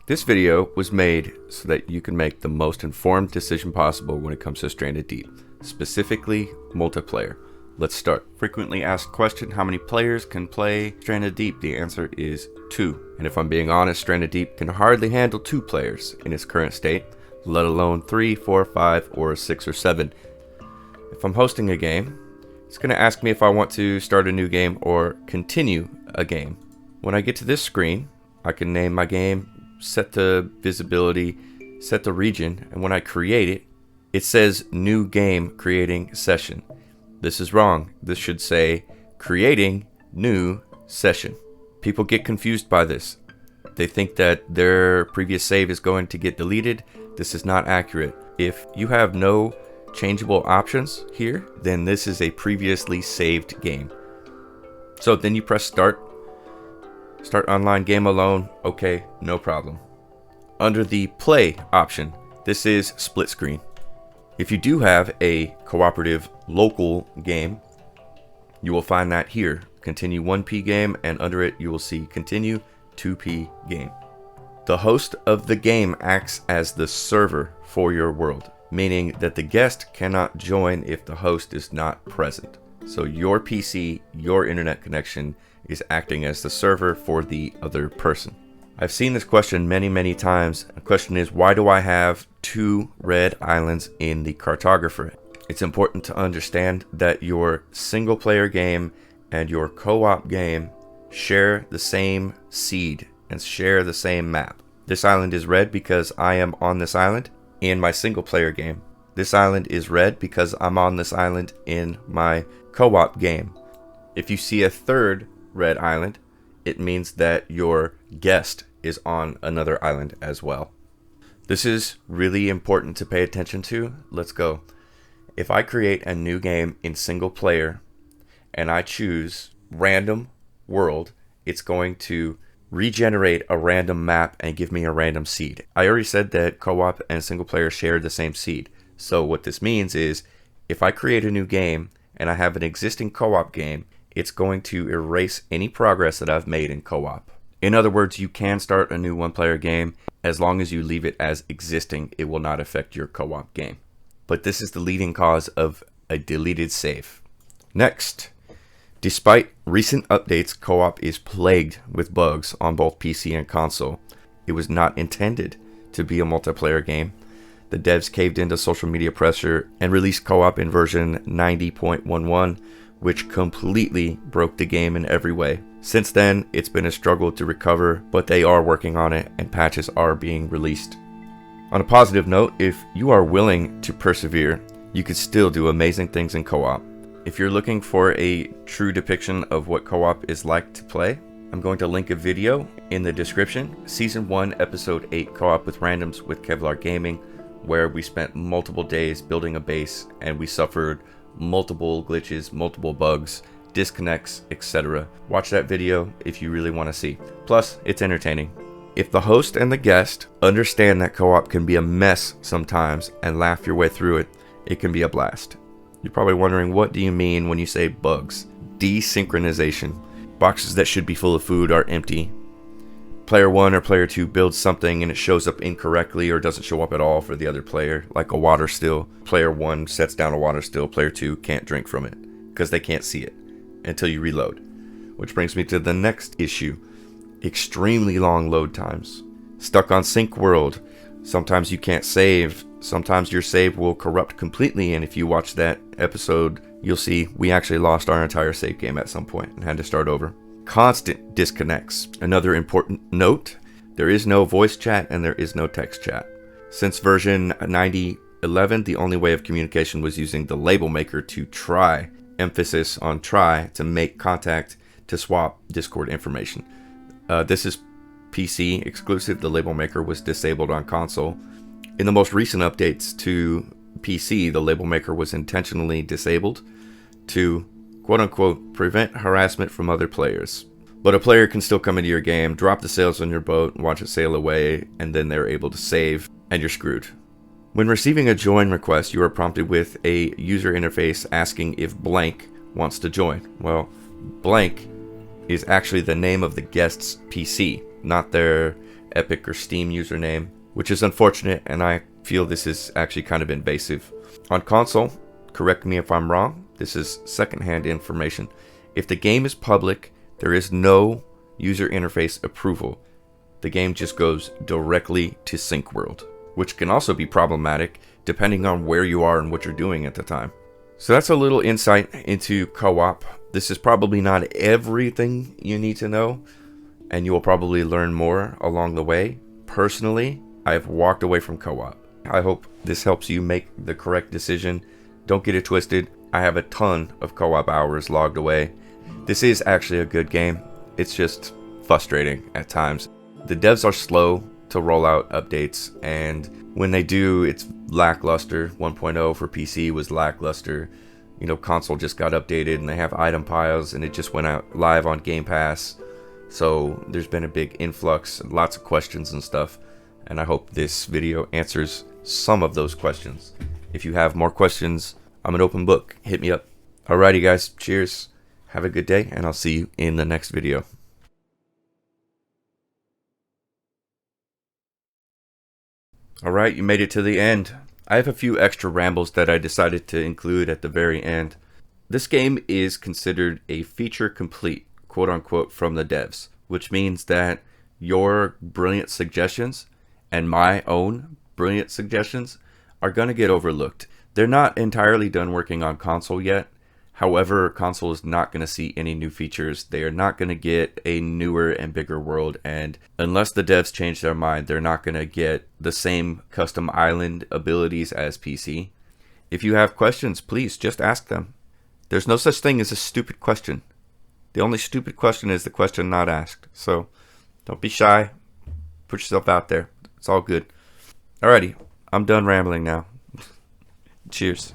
This video was made so that you can make the most informed decision possible when it comes to Stranded Deep, specifically multiplayer. Let's start. Frequently asked question, how many players can play Stranded Deep? The answer is 2. And if I'm being honest, Stranded Deep can hardly handle 2 players in its current state, let alone 3, 4, 5, or 6 or 7. If I'm hosting a game, it's going to ask me if I want to start a new game or continue a game. When I get to this screen, I can name my game, set the visibility, set the region, and when I create it, it says new game creating session. This is wrong. This should say creating new session. People get confused by this. They think that their previous save is going to get deleted. This is not accurate. If you have no changeable options here, then this is a previously saved game. So then you press start online game alone. Okay, no problem. Under the play option, this is split screen. If you do have a cooperative local game, you will find that here, continue 1P game, and under it you will see continue 2P game. The host of the game acts as the server for your world, meaning that the guest cannot join if the host is not present. So your PC, your internet connection is acting as the server for the other person. I've seen this question many times. The question is, why do I have 2 red islands in the cartographer? It's important to understand that your single player game and your co-op game share the same seed and share the same map. This island is red because I am on this island in my single player game. This island is red because I'm on this island in my co-op game. If you see a third red island, it means that your guest is on another island as well. This is really important to pay attention to. Let's go. If I create a new game in single player and I choose random world, it's going to regenerate a random map and give me a random seed. I already said that co-op and single player share the same seed. So what this means is if I create a new game and I have an existing co-op game, it's going to erase any progress that I've made in co-op. In other words, you can start a new one-player game as long as you leave it as existing. It will not affect your co-op game. But this is the leading cause of a deleted save. Next, despite recent updates, co-op is plagued with bugs on both PC and console. It was not intended to be a multiplayer game. The devs caved into social media pressure and released co-op in version 90.11, which completely broke the game in every way. Since then, it's been a struggle to recover, but they are working on it and patches are being released. On a positive note, if you are willing to persevere, you could still do amazing things in co-op. If you're looking for a true depiction of what co-op is like to play, I'm going to link a video in the description. Season 1, Episode 8, Co-op with Randoms with Kevlar Gaming, where we spent multiple days building a base and we suffered multiple glitches, multiple bugs, disconnects, etc. Watch that video if you really want to see. Plus, it's entertaining. If the host and the guest understand that co-op can be a mess sometimes and laugh your way through it, it can be a blast. You're probably wondering, what do you mean when you say bugs? Desynchronization. Boxes that should be full of food are empty. Player 1 or player 2 builds something and it shows up incorrectly or doesn't show up at all for the other player, like a water still. Player 1 sets down a water still, player 2 can't drink from it because they can't see it until you reload. Which brings me to the next issue. Extremely long load times. Stuck on sync world. Sometimes you can't save. Sometimes your save will corrupt completely, and if you watch that episode, you'll see we actually lost our entire save game at some point and had to start over. Constant disconnects. Another important note, there is no voice chat and there is no text chat. Since version 90.11, the only way of communication was using the label maker to try, emphasis on try, to make contact to swap Discord information. This is PC exclusive. The label maker was disabled on console. In the most recent updates to PC, the label maker was intentionally disabled to quote-unquote prevent harassment from other players. But a player can still come into your game, drop the sails on your boat, watch it sail away, and then they're able to save, and you're screwed. When receiving a join request, you are prompted with a user interface asking if blank wants to join. Well, blank is actually the name of the guest's PC, not their Epic or Steam username, which is unfortunate, and I feel this is actually kind of invasive. On console, correct me if I'm wrong, this is secondhand information. If the game is public, there is no user interface approval. The game just goes directly to Sync World, which can also be problematic depending on where you are and what you're doing at the time. So that's a little insight into co-op. This is probably not everything you need to know, and you will probably learn more along the way. Personally, I've walked away from co-op. I hope this helps you make the correct decision. Don't get it twisted. I have a ton of co-op hours logged away. This is actually a good game. It's just frustrating at times. The devs are slow to roll out updates, and when they do, it's lackluster. 1.0 for PC was lackluster. You know, console just got updated and they have item piles, and it just went out live on Game Pass. So there's been a big influx, lots of questions and stuff, and I hope this video answers some of those questions. If you have more questions, I'm an open book. Hit me up. Alrighty guys, cheers. Have a good day, and I'll see you in the next video. Alright, you made it to the end. I have a few extra rambles that I decided to include at the very end. This game is considered a feature complete, quote unquote, from the devs, which means that your brilliant suggestions and my own brilliant suggestions are going to get overlooked. They're not entirely done working on console yet. However, console is not going to see any new features. They are not going to get a newer and bigger world, and unless the devs change their mind, they're not going to get the same custom island abilities as PC. If you have questions, please just ask them. There's no such thing as a stupid question. The only stupid question is the question not asked. So don't be shy. Put yourself out there. It's all good. Alrighty, I'm done rambling now. Cheers.